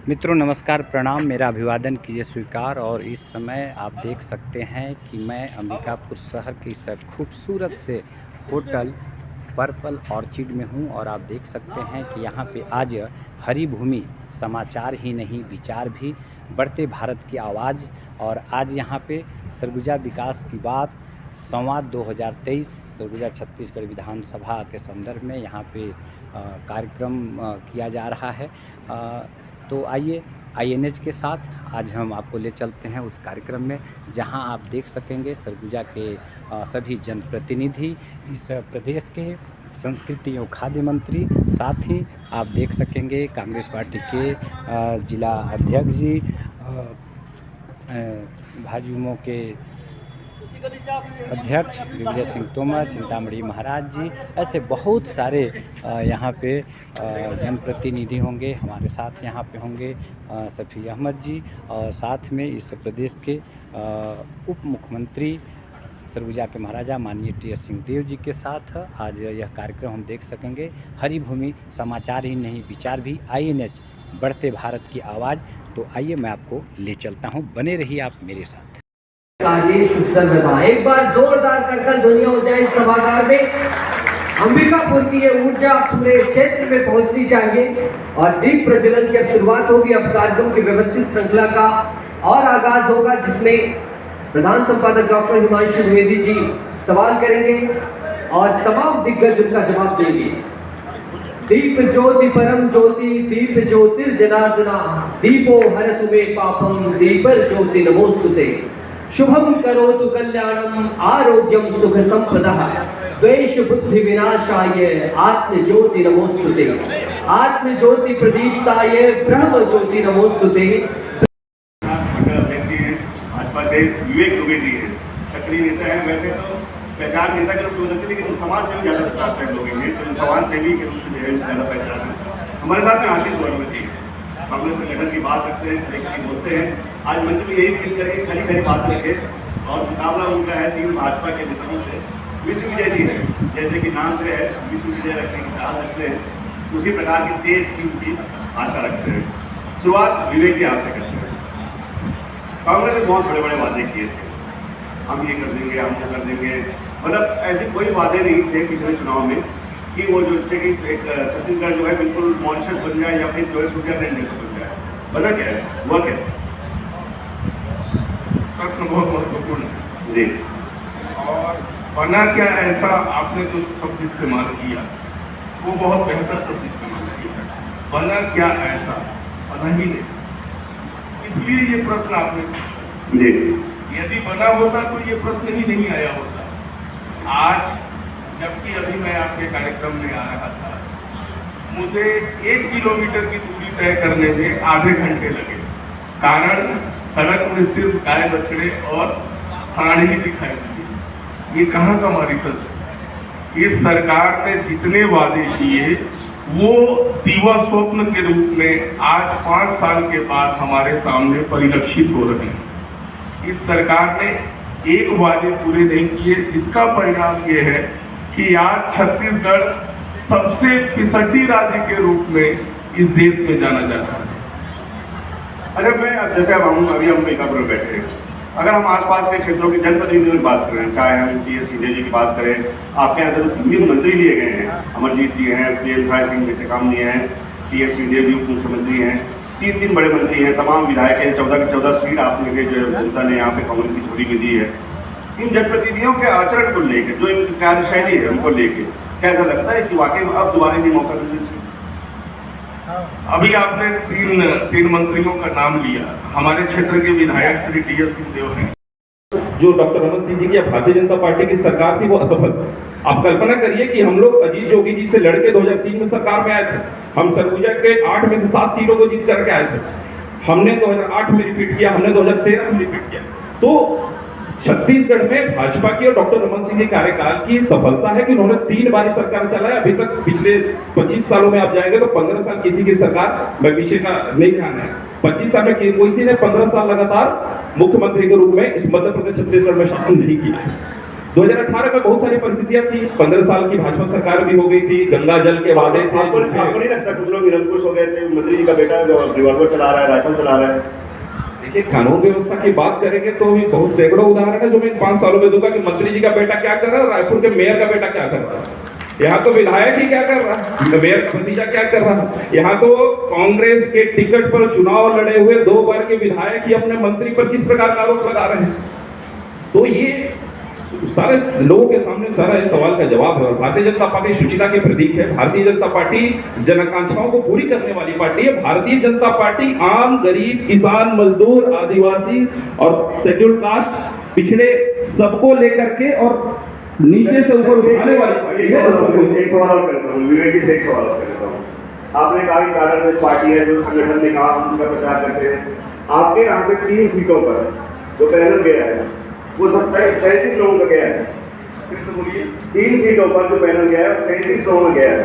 मित्रों नमस्कार प्रणाम, मेरा अभिवादन कीजिए स्वीकार। और इस समय आप देख सकते हैं कि मैं अंबिकापुर शहर के इस खूबसूरत से होटल पर्पल ऑर्चिड में हूं और आप देख सकते हैं कि यहां पे आज हरी भूमि समाचार ही नहीं विचार भी, बढ़ते भारत की आवाज़। और आज यहां पे सरगुजा विकास की बात संवाद 2023 सरगुजा छत्तीसगढ़ विधानसभा के संदर्भ में यहाँ पे कार्यक्रम किया जा रहा है। तो आइए INH के साथ आज हम आपको ले चलते हैं उस कार्यक्रम में, जहां आप देख सकेंगे सरगुजा के सभी जनप्रतिनिधि, इस प्रदेश के संस्कृति एवं खाद्य मंत्री, साथ ही आप देख सकेंगे कांग्रेस पार्टी के जिला अध्यक्ष जी, भाजयुमो के अध्यक्ष दिग्विजय सिंह तोमर, चिंतामणि महाराज जी, ऐसे बहुत सारे यहाँ पे जनप्रतिनिधि होंगे। हमारे साथ यहाँ पे होंगे शफी अहमद जी और साथ में इस प्रदेश के उप मुख्यमंत्री सरगुजा के महाराजा माननीय TS सिंहदेव जी के साथ आज यह कार्यक्रम हम देख सकेंगे। हरी भूमि समाचार ही नहीं विचार भी, INH बढ़ते भारत की आवाज़। तो आइए मैं आपको ले चलता हूँ, बने रहिए आप मेरे साथ। आदेश सर्वदा एक बार जोरदार करकल ध्वनियां हो जाए सभागार में। अंबिकापुर की ये ऊर्जा पूरे क्षेत्र में पहुंचनी चाहिए और दीप प्रज्वलन की अब शुरुआत होगी। अब कार्यक्रम की व्यवस्थित श्रृंखला का और आगाज होगा, जिसमें प्रधान संपादक डॉक्टर हिमांशु द्विवेदी जी सवाल करेंगे और तमाम दिग्गज उनका जवाब देंगे। दीप ज्योति परम ज्योति दीप ज्योतिर्जनार्दना दीपो हरतु मे पापम दीपर ज्योति नमोस्तुते शुभम करोतु कल्याणम आरोग्यम सुख संपदा द्वेष बुद्धि विनाशाय आत्म ज्योति नमोस्तुते आत्म ज्योति प्रदीप्ताय ब्रह्म ज्योति नमोस्तुते। भाजपा से विवेक दुबे जी है, सक्रिय नेता है। वैसे तो पहचान नेता के रूप में होती है, लेकिन समाज से भी ज़्यादा प्रचार कर लोग हैं, तो समाज सेवी के रूप में ज़्यादा पहचान है। हमारे साथ में आशीष वर्मा जी कांग्रेस संगठन की बात रखते हैं, लेकिन बोलते हैं आज मंच में यही फील करके खाली खाली बात रखे और मुकाबला उनका है 3 भाजपा के नेताओं से। विश्व विजय जी है, जैसे कि नाम से है विश्व विजय रखने की चाह रखते हैं, उसी प्रकार की तेज की उनकी आशा रखते हैं। शुरुआत विवेक जी आपसे करते हैं। कांग्रेस ने बहुत बड़े बड़े वादे किए थे, हम ये कर देंगे, हम वो कर देंगे, मतलब ऐसे कोई वादे नहीं थे पिछले चुनाव में कि वो जो जैसे कि एक छत्तीसगढ़ जो है बिल्कुल मॉरिशस बन जाए या फिर जो है स्विट्जरलैंड जैसा बन जाए। बना क्या है, हुआ क्या? प्रश्न बहुत महत्वपूर्ण है जी। और बना क्या ऐसा, आपने जो शब्द इस्तेमाल किया वो बहुत बेहतर शब्द इस्तेमाल किया। बना क्या ऐसा, बना ही नहीं, इसलिए ये प्रश्न आपने जी। यदि बना होता तो ये प्रश्न ही नहीं आया होता आज। जबकि अभी मैं आपके कार्यक्रम में आ रहा था, मुझे 1 किलोमीटर की दूरी तय करने में आधे घंटे लगे। कारण सड़क में सिर्फ गाय बछड़े और साड़ी ही दिखाई दी। ये कहाँ का मॉरिशस है? इस सरकार ने जितने वादे किए वो दीवा स्वप्न के रूप में आज 5 साल के बाद हमारे सामने परिलक्षित हो रहे हैं। इस सरकार ने एक वादे पूरे नहीं किए, जिसका परिणाम ये है कि आज छत्तीसगढ़ सबसे फिसड्डी राज्य के रूप में इस देश में जाना जाता है। अच्छा, मैं अब जैसे अब हम अभी अंबिकापुर में बैठे हैं, अगर हम आसपास के क्षेत्रों के जनप्रतिनिधियों की बात करें, चाहे हम TS सिंहदेव जी की बात करें, आपके यहाँ तो 3 मंत्री लिए गए हैं, अमरजीत जी हैं, प्रेमसाय सिंह टेकामनी हैं, TS सिंहदेव जी उप मुख्यमंत्री हैं, 3 बड़े मंत्री हैं, तमाम विधायक हैं, 14 की 14 सीट आपने जो जनता ने यहाँ पे कांग्रेस की छोड़ी भी दी है। इन जनप्रतिनिधियों के आचरण को लेकर, जो इनकी कार्यशैली है उनको लेकर कैसा लगता है कि वाकई में अब दोबारा ये मौका मिलना चाहिए? अभी आपने 3 मंत्रियों का नाम लिया। हमारे क्षेत्र के विधायक श्री TS सिंहदेव हैं। जो डॉक्टर रमन सिंह जी की भारतीय जनता पार्टी की सरकार थी वो असफल। आप कल्पना करिए कि हम लोग अजीत जोगी जी से लड़के 2003 में सरकार में आए थे। हम सरगुजा के 8 में से 7 सीटों को जीत करके आए थे। हमने 2008 में रिपीट किया, हमने 2013 में रिपीट किया। तो छत्तीसगढ़ में भाजपा की और डॉक्टर रमन सिंह के कार्यकाल की सफलता है कि उन्होंने 3 बार सरकार चलाया। अभी तक पिछले 25 सालों में आप जाएंगे तो 15 साल किसी की सरकार भविष्य का नहीं ध्यान है। 25 साल में किसी ने 15 साल लगातार मुख्यमंत्री के रूप में इस मध्य प्रदेश छत्तीसगढ़ में शासन नहीं किया है। 2018 में बहुत सारी परिस्थितियां थी, 15 साल की भाजपा सरकार भी हो गई थी, गंगा जल के वादे थे। आपको नहीं लगता कुछ लोग निरंकुश हो गए थे? मंत्री जी का बेटा रिवॉल्वर चला रहा है, राइफल चला रहा है। देखिए, कानून व्यवस्था की बात करेंगे तो भी बहुत सैकड़ों उदाहरण है जो मैं 5 सालों में दूंगा कि मंत्री जी का बेटा क्या कर रहा है, रायपुर के मेयर का बेटा क्या कर रहा है। यहाँ तो विधायक ही क्या कर रहा है, मेयर का भतीजा क्या कर रहा है। यहाँ तो कांग्रेस के टिकट पर चुनाव लड़े हुए 2 बार के विधायक ही अपने मंत्री पर किस प्रकार का आरोप लगा रहे हैं। तो ये सारे लोगों के सामने सारा इस सवाल का जवाब है। और भारतीय जनता पार्टी शुचिता के प्रतीक है। भारतीय जनता पार्टी जनआकांक्षाओं को पूरी करने वाली पार्टी है। भारतीय जनता पार्टी आम, गरीब, किसान, मजदूर, आदिवासी और शेड्यूल कास्ट, पिछड़े सबको लेकर के और नीचे से ऊपर उठाने वाली पार्टी है। एक सवाल और करता हूँ, विवेक जी से एक सवाल और करता हूँ। आपने कहा कि काडर में पार्टी है जो संगठन ने कहा हम उसका प्रचार करते हैं। आपके यहाँ से 3 सीटों पर जो पैनल गया है वो 37 लोगों का गया है। 3 सीटों पर जो पैनल गया है 37 लोगों का गया है।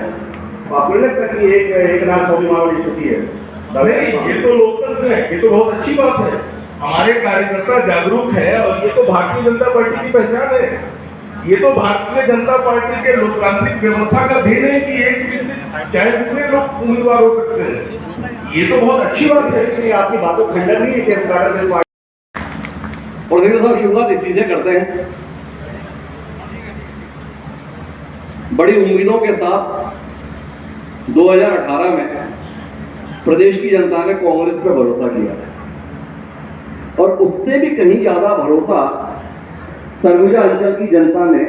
आपको नहीं लगता कि एक नाथ सौदी मावड़ी स्थिति है? नहीं, ये तो लोकतंत्र है, ये तो बहुत अच्छी बात है। हमारे कार्यकर्ता जागरूक है और ये तो भारतीय जनता पार्टी की पहचान है। ये तो भारतीय जनता पार्टी के लोकतांत्रिक व्यवस्था का देन है कि एक सीट से चाहे जितने लोग उम्मीदवार हो सकते हैं। ये तो बहुत अच्छी बात है। लेकिन आपकी बातों खंडन नहीं है कि हम काडर में और देखिए साहब, शुरुआत इसी से करते हैं। बड़ी उम्मीदों के साथ 2018 में प्रदेश की जनता ने कांग्रेस पर भरोसा किया और उससे भी कहीं ज्यादा भरोसा सरगुजा अंचल की जनता ने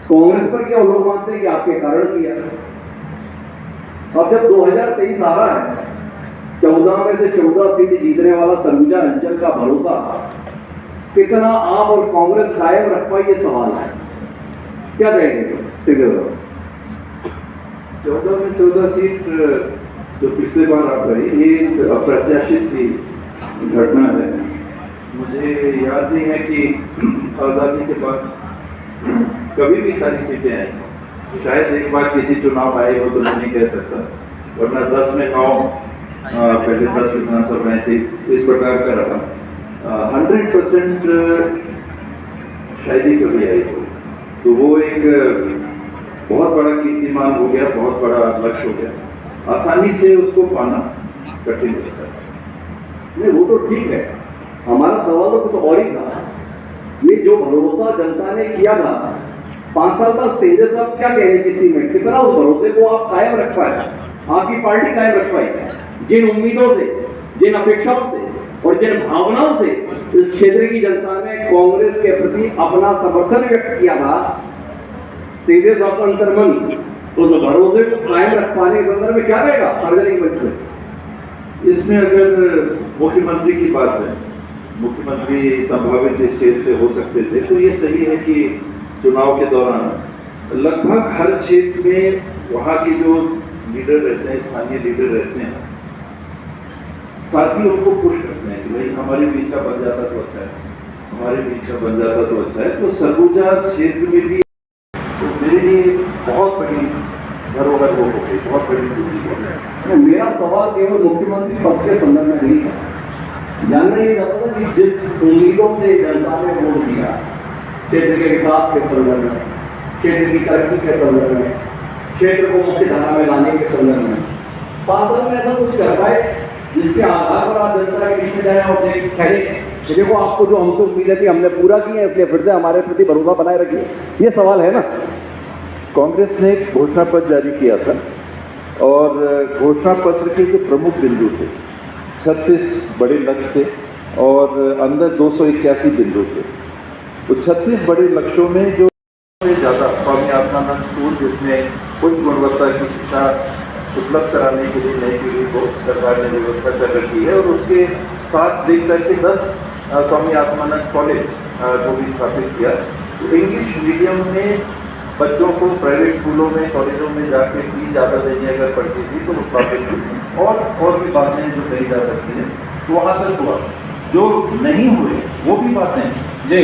कांग्रेस पर किया। लोग मानते हैं कि आपके कारण किया। अब जब 2023 आ रहा है, 14 में से 14 सीट जीतने वाला सरगुजा अंचल का भरोसा कितना आप और कांग्रेस कायम रख पाई, ये सवाल है। क्या कहेंगे? 14 में 14 सीट जो पिछले बार आ गई, ये अप्रत्याशित सी घटना है। मुझे याद नहीं है कि आज़ादी के बाद कभी भी सारी सीटें आई। शायद एक बार किसी चुनाव आए हो तो मैं नहीं कह सकता, वरना 10 में 9 पहले 10 विधानसभाएं थी। इस प्रकार का रहा 100% शायद ही कभी आई हो, तो वो एक बहुत बड़ा कीर्तिमान हो गया, बहुत बड़ा लक्ष्य हो गया। आसानी से उसको पाना कठिन होता है। नहीं, वो तो ठीक है। हमारा सवाल तो कुछ और ही था। ये जो भरोसा जनता ने किया था 5 साल बाद, संजय साहब क्या कह रहे किसी में, कितना उस भरोसे को आप कायम रख पाए, आपकी पार्टी कायम रख पाई? जिन उम्मीदों से, जिन अपेक्षाओं से और जिन भावनाओं से इस क्षेत्र की जनता ने कांग्रेस के प्रति अपना समर्थन व्यक्त किया था, सीधे साफ अंतर्मन उस भरोसे को कायम रख पाने के संदर्भ में क्या रहेगा सार्वजनिक मंच से? इसमें अगर मुख्यमंत्री की बात है, मुख्यमंत्री संभावित इस क्षेत्र से हो सकते थे, तो ये सही है कि चुनाव के दौरान लगभग हर क्षेत्र में वहाँ के जो लीडर रहते हैं, स्थानीय लीडर रहते हैं, साथ ही उनको पुश करते हैं कि भाई हमारे बीच का बन जाता तो अच्छा है, हमारे बीच का बन जाता तो अच्छा है। तो सरगुजा क्षेत्र में भी तो मेरे लिए बहुत बड़ी धरोहर हो गई, बहुत बड़ी दूरी हो गई। मेरा सवाल केवल मुख्यमंत्री पद के संदर्भ में नहीं है। जानना ये चाहता था कि जिस उम्मीदों से जनता ने वोट दिया, क्षेत्र के विकास के संदर्भ में, क्षेत्र की तरक्की के संदर्भ में, क्षेत्र को मुख्य धारा में लाने के संदर्भ में 5 साल में ऐसा कुछ कर पाए जिसके आधार पर आप जनता के बीच में जाए और कहें देखो आपको जो हमसे उम्मीदें थी हमने पूरा की है, इसलिए फिर से हमारे प्रति भरोसा बनाए रखिए। ये सवाल है ना। कांग्रेस ने एक घोषणा पत्र जारी किया था और घोषणा पत्र के जो प्रमुख बिंदु थे 36 बड़े लक्ष्य थे और अंदर 281 बिंदु थे। तो 36 बड़े लक्ष्यों में जो ज़्यादा स्वामी आत्मानंद स्कूल, जिसमें उच्च गुणवत्ता की शिक्षा उपलब्ध कराने के लिए नई पीढ़ी को सरकार ने व्यवस्था कर रखी है, और उसके साथ देख करके 10 स्वामी आत्मानंद कॉलेज को भी स्थापित किया। तो इंग्लिश मीडियम में बच्चों को प्राइवेट स्कूलों में, कॉलेजों में जाके फीस ज़्यादा देनी अगर पड़ती थी तो वो स्थापित हुई, और भी बातें जो कही जा सकती हैं तो वहाँ तक हुआ। जो नहीं हुए वो भी बातें ये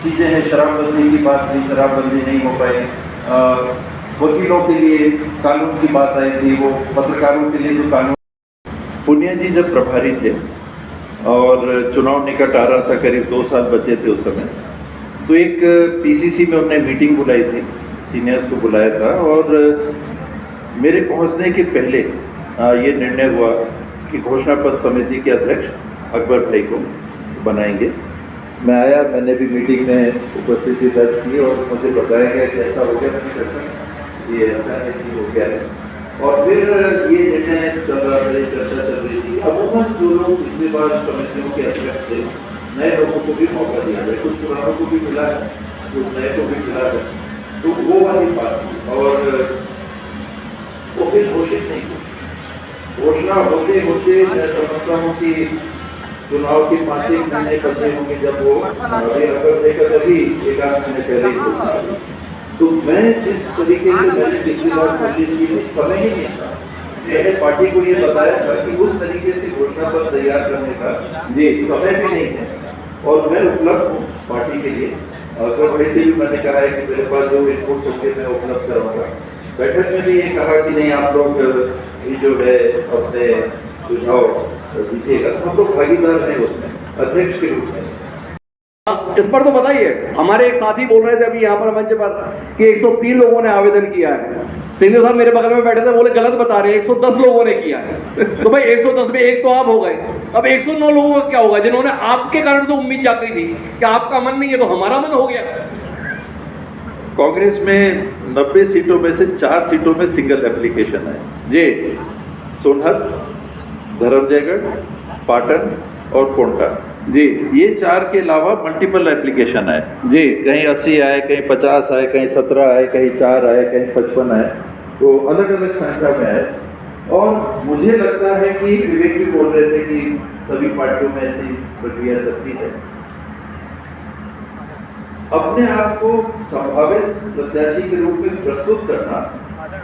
चीज़ें हैं, शराबबंदी की बात थी, शराबबंदी नहीं हो पाई, वकीलों के लिए कानून की बात आई थी, वो पत्रकारों के लिए जो कानून। पुनिया जी जब प्रभारी थे और चुनाव निकट आ रहा था, करीब 2 साल बचे थे उस समय, तो एक पीसीसी में उन्होंने मीटिंग बुलाई थी, सीनियर्स को बुलाया था और मेरे पहुंचने के पहले ये निर्णय हुआ कि घोषणा पत्र समिति के अध्यक्ष अकबर भाई को बनाएंगे। मैं आया, मैंने भी मीटिंग में उपस्थिति दर्ज की और मुझे बताया गया कि ऐसा हो गया, ये ऐसा है कि हो गया है। और फिर ये निर्णय चल रहा था, चर्चा चल रही थी। अमूमन जो लोग पिछली बार समितियों के अध्यक्ष थे, नए लोगों को भी मौका दिया है, कुछ पुरानों को भी मिला है, कुछ नए को भी मिला है, तो वो वाली बात थी। और वो फिर घोषित नहीं हुई। घोषणा होते होते मैं समझता हूँ कि चुनाव के 5-1 महीने बचे होंगे, जब वो अकबर देकर तभी 1-8 महीने पहले ही घोषणा हुई। तो मैं जिस तरीके से मैंने पिछली बार कोशिश की थी, समय ही नहीं था। मैंने पार्टी को ये बताया था कि उस तरीके से घोषणा पत्र तैयार करने का ये समय भी नहीं है और मैं उपलब्ध हूँ पार्टी के लिए। अकबर भाई से भी मैंने कहा है कि मेरे पास जो इनपुट्स होंगे मैं उपलब्ध कराऊंगा। बैठक में भी ये कहा कि नहीं, आप लोग ये जो है अपने सुझाव दीजिएगा, हम लोग भागीदार हैं उसमें अध्यक्ष के रूप में। इस पर तो बताइए। हमारे एक साथी बोल रहे थे अभी यहाँ पर मंच पर कि 103 लोगों ने आवेदन किया है। सिंह साहब मेरे बगल में बैठे थे, बोले गलत बता रहे हैं, 110 लोगों ने किया है। तो भाई 110 में एक तो आप हो गए, अब 109 लोगों का क्या होगा जिन्होंने आपके कारण तो उम्मीद जाती थी कि आपका मन नहीं है तो हमारा मन हो गया। कांग्रेस में 90 सीटों में से 4 सीटों में सिंगल एप्लीकेशन है जी। सोनहत, धर्मजयगढ़, पाटन और कोंटा जी, ये 4 के अलावा मल्टीपल एप्लीकेशन है जी। कहीं 80 आए, कहीं 50 आए, कहीं 17 आए, कहीं 4 आए, कहीं 55 आए, तो अलग अलग संख्या में है। और मुझे लगता है कि विवेक भी बोल रहे थे कि सभी पार्टियों में ऐसी प्रक्रिया चलती है। अपने आप को संभावित प्रत्याशी के रूप में प्रस्तुत करना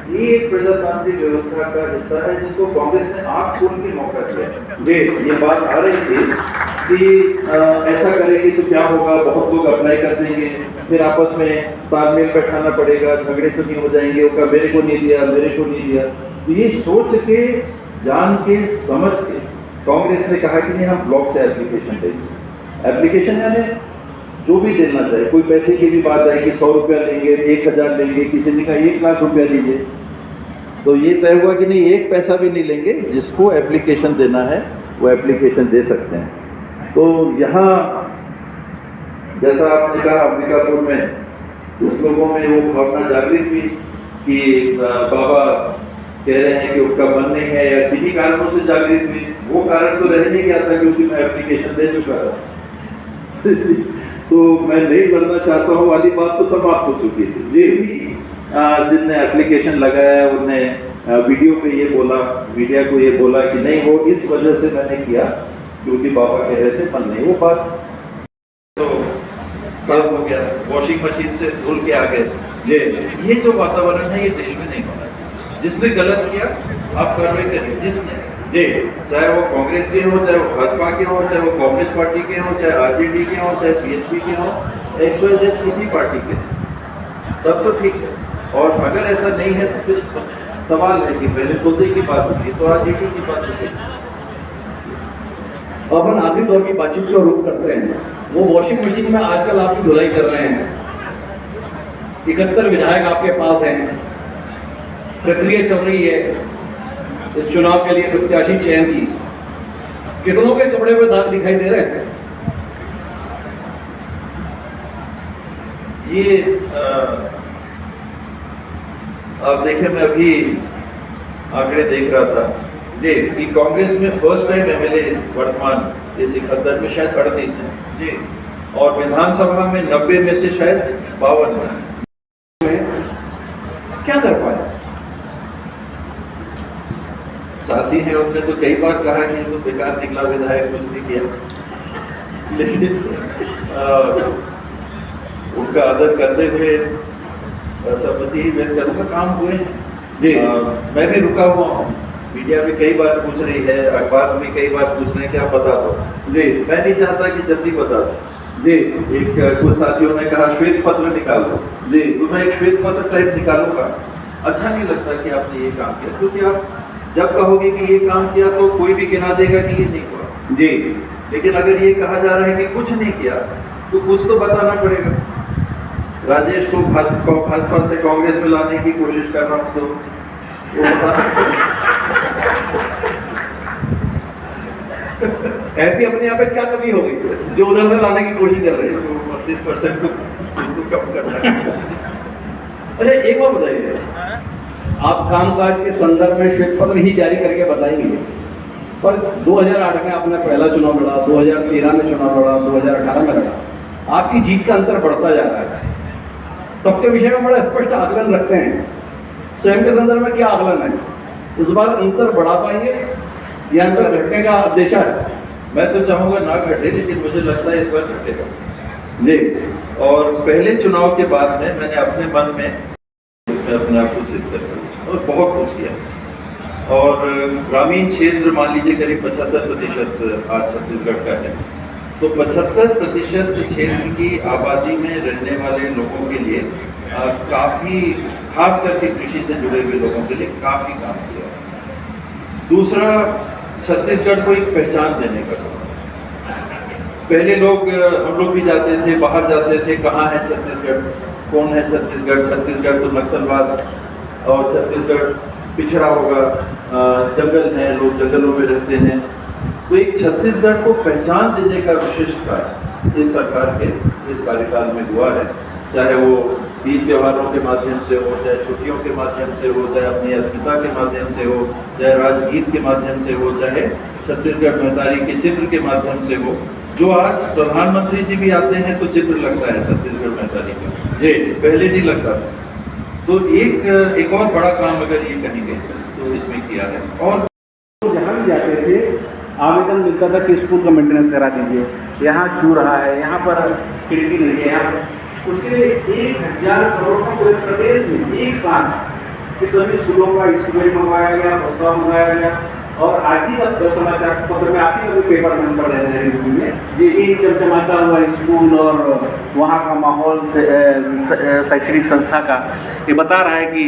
ये एक प्रजातांत्रिक व्यवस्था का हिस्सा है, जिसको कांग्रेस ने आंख खोल के मौका दिया। ये बात आ रही थी कि ऐसा करेंगे तो क्या होगा, बहुत लोग अप्लाई कर देंगे, फिर आपस में तालमेल बैठाना पड़ेगा, झगड़े तो नहीं हो जाएंगे, उसका मेरे को नहीं दिया, मेरे को नहीं दिया। तो ये सोच के, जान के, समझ के कांग्रेस ने कहा कि नहीं, हम ब्लॉक से एप्लीकेशन देंगे। एप्लीकेशन यानी जो भी देना चाहे, कोई पैसे की भी बात आई कि 100 रुपया लेंगे, 1000 लेंगे, किसी ने कहा 1 लाख रुपया लीजिए, तो ये तय हुआ कि नहीं, 1 पैसा भी नहीं लेंगे, जिसको एप्लीकेशन देना है वो एप्लीकेशन दे सकते हैं। तो यहाँ जैसा आपने कहा, अंबिकापुर में कुछ लोगों में वो भावना जागृत हुई कि बाबा कह रहे हैं कि उनका मन नहीं है, या किन्हीं कारणों से जागृत हुई। वो कारण तो रह नहीं गया था क्योंकि मैं एप्लीकेशन दे चुका था। तो मैं नहीं बनना चाहता हूँ वाली बात तो समाप्त हो चुकी थी। ये भी जिनने एप्लीकेशन लगाया उनने वीडियो पे ये बोला, मीडिया को ये बोला कि नहीं, वो इस वजह से मैंने किया क्योंकि बाबा कह रहे थे, मन नहीं। वो बात तो साफ हो गया, वॉशिंग मशीन से धुल के आ गए। ये जो वातावरण है ये देश में नहीं होना चाहिए। जिसने गलत किया आप कार्रवाई करें, जिसने जी, चाहे वो कांग्रेस के हो, चाहे वो भाजपा के हो, चाहे वो कांग्रेस पार्टी के हो, चाहे आरजेडी के हो, चाहे पीएचपी के हो, XYZ किसी पार्टी के, तब तो ठीक है। और अगर ऐसा नहीं है तो फिर सवाल है कि पहले तोते की बात होती तो आरजेडी की बात होती। अपन आखिरी दौर की बातचीत का रुख करते हैं। वो वॉशिंग मशीन में आजकल आपकी धुलाई कर रहे हैं, 71 विधायक आपके पास हैं, प्रक्रिया चल रही है इस चुनाव के लिए प्रत्याशी चयन की। कितनों के कपड़े पे दाग दिखाई दे रहे हैं? ये आप देखें, मैं अभी आंकड़े देख रहा था जी कि कांग्रेस में फर्स्ट टाइम एमएलए वर्तमान इस 71 में शायद 38 है जी, और विधानसभा में 90 में से शायद 52 है। क्या कर पाए? साथी हैं, उन्होंने तो कई बार कहा कि तो बेकार निकला विधायक, कुछ नहीं किया, लेकिन उनका आदर करते हुए सहमति ही व्यक्त करूँगा, काम हुए जी। मैं भी रुका हुआ हूँ, मीडिया भी कई बार पूछ रही है, अखबार में कई बार पूछ रहे हैं कि आप बता दो जी। मैं नहीं चाहता कि जल्दी बता दो जी। एक कुछ साथियों ने कहा श्वेत पत्र निकालो जी, तो मैं एक श्वेत पत्र टाइप निकालूंगा। अच्छा नहीं लगता कि आपने ये काम किया, क्योंकि आप जब कहोगे कि ये काम किया तो कोई भी गिना देगा कि ये नहीं हुआ जी। लेकिन अगर ये कहा जा रहा है कि कुछ नहीं किया तो कुछ तो बताना पड़ेगा। राजेश को भाजपा से कांग्रेस में लाने की कोशिश कर रहा हूँ, तो वो ऐसी अपने यहाँ पे क्या कमी हो गई जो उधर से लाने की कोशिश कर रहे हैं? 32% को कम करना है। अच्छा, एक बात बताइए, आप कामकाज के संदर्भ में श्वेत पत्र ही जारी करके बताएंगे, पर 2008 में आपने पहला चुनाव लड़ा, 2013 में चुनाव लड़ा, 2018 में लड़ा, आपकी जीत का अंतर बढ़ता जा रहा है। सबके विषय में बड़ा स्पष्ट आकलन रखते हैं, स्वयं के संदर्भ में क्या आकलन है? इस बार अंतर बढ़ा पाएंगे या अंतर घटने का अंदेशा है? मैं तो चाहूंगा ना घटे, लेकिन मुझे लगता है इस बार घटेगा जी। और पहले चुनाव के बाद में मैंने अपने मन में अपने आप को सिद्ध कर लिया और बहुत कुछ किया। और ग्रामीण क्षेत्र मान लीजिए करीब 75% आज छत्तीसगढ़ का है, तो 75% क्षेत्र की आबादी में रहने वाले लोगों के लिए काफ़ी, खास करके कृषि से जुड़े हुए लोगों के लिए काफ़ी काम किया। दूसरा, छत्तीसगढ़ को एक पहचान देने का काम। पहले हम लोग भी जाते थे, बाहर जाते थे, कहाँ है छत्तीसगढ़, कौन है छत्तीसगढ़, छत्तीसगढ़ तो नक्सलवाद और छत्तीसगढ़ पिछड़ा होगा, जंगल है, लोग जंगलों में रहते हैं। तो एक छत्तीसगढ़ को पहचान देने का विशेष कार्य इस सरकार के इस कार्यकाल में हुआ है, चाहे वो तीज त्योहारों के माध्यम से हो, चाहे छुट्टियों के माध्यम से हो, चाहे अपनी अस्मिता के माध्यम से हो, चाहे राजगीत के माध्यम से हो, चाहे छत्तीसगढ़ महतारी के चित्र के माध्यम से हो। जो आज प्रधानमंत्री जी भी आते हैं तो चित्र लगता है छत्तीसगढ़ महतारी का, जी पहले नहीं लगता था। तो एक और बड़ा काम अगर ये कहेंगे तो इसमें किया है। और जहाँ भी जाते थे आवेदन मिलता था कि स्कूल का मेंटेनेंस करा दीजिए, यहाँ छू रहा है, यहाँ पर खिड़की नहीं है, यहाँ उसके लिए 1000 करोड़ का पूरे प्रदेश में एक साथ इस सभी स्कूलों का स्कूल मंगवाया गया, बसवा मंगवाया गया। और आज ही का समाचार पत्र में आप ही कभी पेपर में पढ़ रहे हैं ये चमचमाता हुआ स्कूल और वहाँ का माहौल शैक्षणिक संस्था का ये बता रहा है कि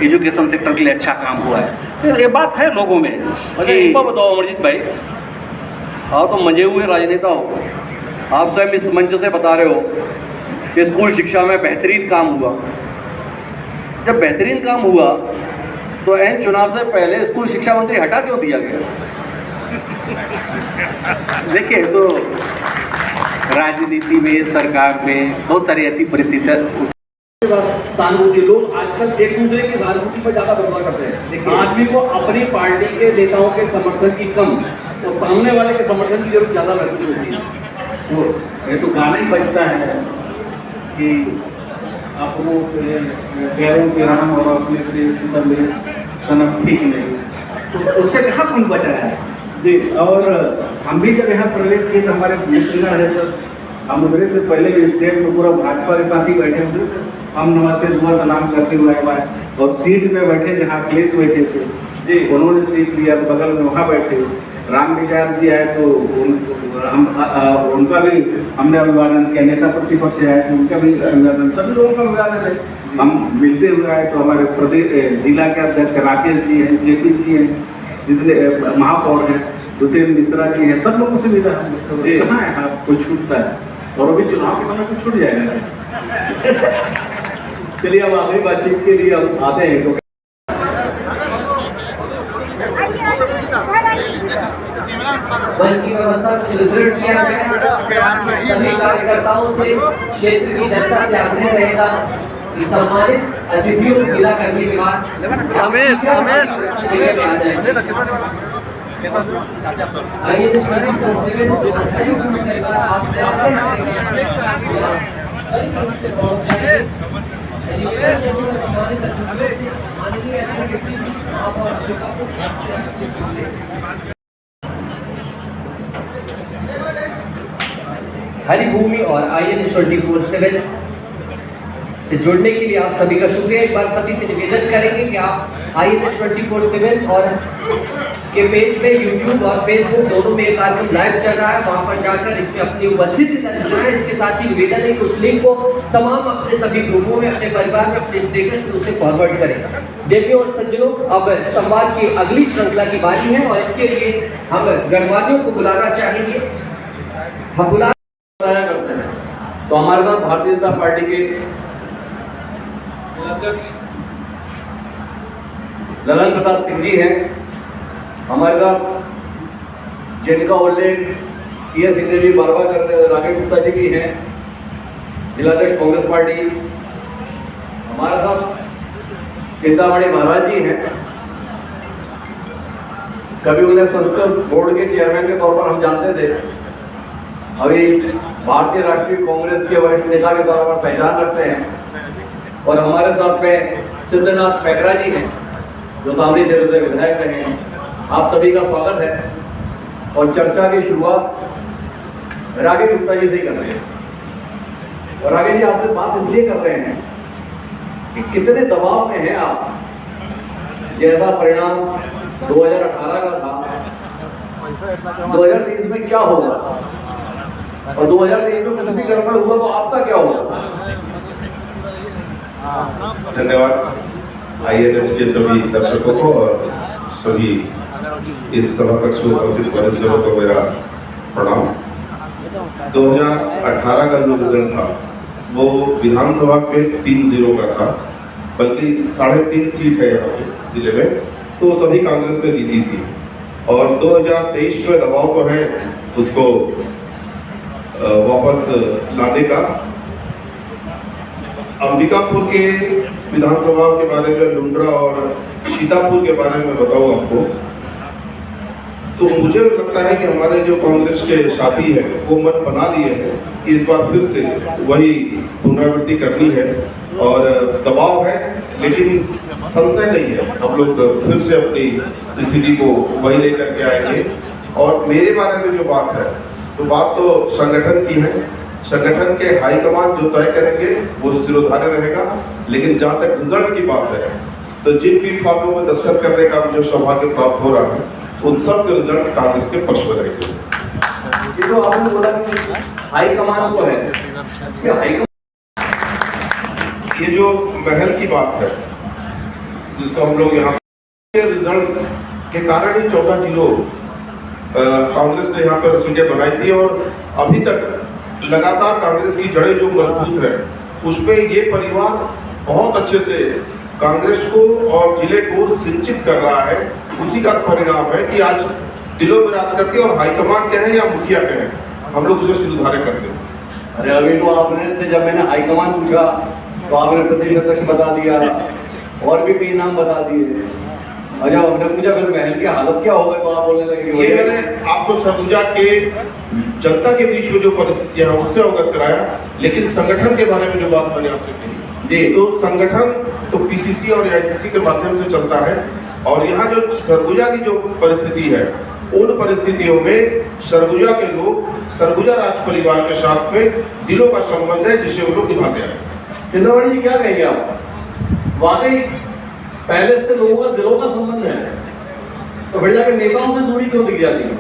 एजुकेशन सेक्टर के लिए अच्छा काम हुआ है। तो ये बात है लोगों में। अच्छा, एक बात बताओ अमरजीत भाई, आप तो मंजे हुए राजनेता हो, आप स्वयं इस मंच से बता रहे हो कि स्कूल शिक्षा में बेहतरीन काम हुआ। जब बेहतरीन काम हुआ तो एन चुनाव से पहले स्कूल शिक्षा मंत्री हटा क्यों दिया गया? देखिए, तो राजनीति में, सरकार में बहुत सारी ऐसी परिस्थितियाँ सहानुभूति, लोग आजकल एक दूसरे की सहानुभूति पर ज़्यादा भरोसा करते हैं। आदमी को अपनी पार्टी के नेताओं के समर्थन की कम तो सामने वाले के समर्थन की जरूरत ज़्यादा महसूस होती है। तो ये तो गाना ही बजता है कि अपनों के गैरों के राम और अपने के सितम में सनम ठीक नहीं, तो उससे कहाँ कौन बचा है जी। और हम भी जब यहाँ प्रवेश किए तो हमारे मित्रगण है सब, हम मेरे से पहले भी स्टेट में पूरा भाजपा के साथ ही बैठे हुए थे। हम नमस्ते दुआ सलाम करते हुए आए और सीट में बैठे जहाँ अखिलेश बैठे थे जी, उन्होंने सीट लिया, बगल में वहाँ बैठे। राम विचार जी आए तो उनका भी हमने अभिवादन किया, नेता प्रतिपक्ष आए तो उनका भी अभिवादन, सभी लोगों का अभिवादन है। हम मिलते हुए आए तो हमारे प्रदेश जिला के अध्यक्ष राकेश जी हैं, जेपी जी हैं, जितने महापौर हैं, दुतेन मिश्रा जी हैं, सब लोगों से मिला है। तो कहाँ है आप, कोई छूटता है? और अभी चुनाव के समय कुछ छूट जाएगा। चलिए अब आखिरी बातचीत के लिए हम आते हैं। तो मंच की व्यवस्था सुदृढ़ किया जाए। सभी कार्यकर्ताओं से, क्षेत्र की जनता से आग्रह रहेगा कि सम्मानित अतिथियों को विदा करने के बाद जगह पे आ जाए। आइए आपसे हरिभूमि और IANS 24/7 से जुड़ने के लिए आप सभी का शुक्रिया। एक बार सभी से निवेदन करेंगे कि आप IANS 24/7 और के पेज पे YouTube और Facebook दोनों में एक कार्यक्रम लाइव चल रहा है, वहाँ पर जाकर इसमें अपनी उपस्थिति दर्ज कराएं। इसके साथ ही निवेदन है कि उस लिंक को तमाम अपने सभी ग्रुपों में, अपने परिवार में, अपने स्टेटस पे उसे फॉरवर्ड करें। देवियों और सज्जनों, अब संवाद की अगली श्रृंखला की बारी है और इसके लिए हम गणमान्यों को बुलाना चाहेंगे। हम बुला करते हैं तो हमारे साथ भारतीय जनता पार्टी के ललन प्रताप सिंह जी हैं हमारे साथ, जिनका उल्लेख टी.एस. सिंह जी बार बार करते हैं। राकेश गुप्ता जी भी हैं, जिलाध्यक्ष कांग्रेस पार्टी। हमारे साथ चिंतामणि महाराज जी हैं, कभी उन्हें संस्कृत बोर्ड के चेयरमैन के तौर पर हम जानते थे, अभी भारतीय राष्ट्रीय कांग्रेस के वरिष्ठ नेता के तौर पर पहचान रखते हैं। और हमारे साथ में सिद्धनाथ पैकरा जी हैं, जो सामरी क्षेत्र से विधायक रहे हैं। आप सभी का स्वागत है और चर्चा की शुरुआत राकेश गुप्ता जी से ही कर रहे हैं। और राकेश जी, आपसे बात इसलिए कर रहे हैं कि कितने दबाव में हैं आप। जैसा परिणाम 2018 का था, 2023 में क्या होगा, और 2023 में कुछ भी गड़बड़ हुआ तो आपका क्या होगा? धन्यवाद INS के सभी दर्शकों को और सभी इस सभा कक्ष में उपस्थित सदस्यों को मेरा प्रणाम। 2018 का जो रिजल्ट था वो विधानसभा पे 3-0 का था, बल्कि 3.5 सीट है यहाँ पे जिले में, तो सभी कांग्रेस ने जीती थी। और 2023 में दबाव तो है उसको वापस लाने का। अंबिकापुर के विधानसभा के बारे में, लुंड्रा और सीतापुर के बारे में बताऊं आपको, तो मुझे लगता है कि हमारे जो कांग्रेस के साथी हैं वो मन बना लिए हैं कि इस बार फिर से वही पुनरावृत्ति करनी है। और दबाव है, लेकिन संशय नहीं है, हम लोग फिर से अपनी स्थिति को वही लेकर के आएंगे। और मेरे बारे में जो बात है, तो बात तो संगठन की है। संगठन के हाईकमान जो तय करेंगे वो सिरोधार्य रहेगा। लेकिन जहाँ तक रिजल्ट की बात है, तो जिन भी फॉर्मों में दस्तखत करने का जो सौभाग्य प्राप्त हो रहा है, उन सब के रिजल्ट कांग्रेस के पक्ष में रहेंगे। ये तो आपने बोला कि हाईकमान को है, ये जो महल की बात है जिसको हम लोग यहाँ के रिजल्ट्स के कारण ही 14-0 कांग्रेस ने यहाँ पर सीटें बनाई थी। और अभी तक लगातार कांग्रेस की जड़ें जो मजबूत है, उसमें ये परिवार बहुत अच्छे से कांग्रेस को और जिले को सिंचित कर रहा है। उसी का परिणाम है कि आज दिलों में राज करती है। और हाईकमान कहें या मुखिया कहें, हम लोग उसे सिरोधार्य करते हैं। अरे अभी तो आपने, जब मैंने हाईकमान पूछा तो आपने प्रदेश अध्यक्ष बता दिया और भी कई नाम बता दिए। और जब हमने पूछा फिर महल की हालत क्या होगा, तो आप बोलने लगे। ये मैंने आपको सरगुजा के जनता के बीच में जो परिस्थितियां हैं उससे अवगत कराया। लेकिन संगठन के बारे में जो बात मैंने आपसे कही जी, तो संगठन तो PCC और AICC के माध्यम से चलता है। और यहाँ जो सरगुजा की जो परिस्थिति है, उन परिस्थितियों में सरगुजा के लोग सरगुजा राज परिवार के साथ में दिलों का संबंध है, जिसे वो लोग निभाते हैं। चिंतामणि जी, क्या कहेंगे आप? वाकई पहले से लोगों का दिलों का संबंध है, तो फिर जाकर नेताओं से दूरी क्यों दिख जाती है?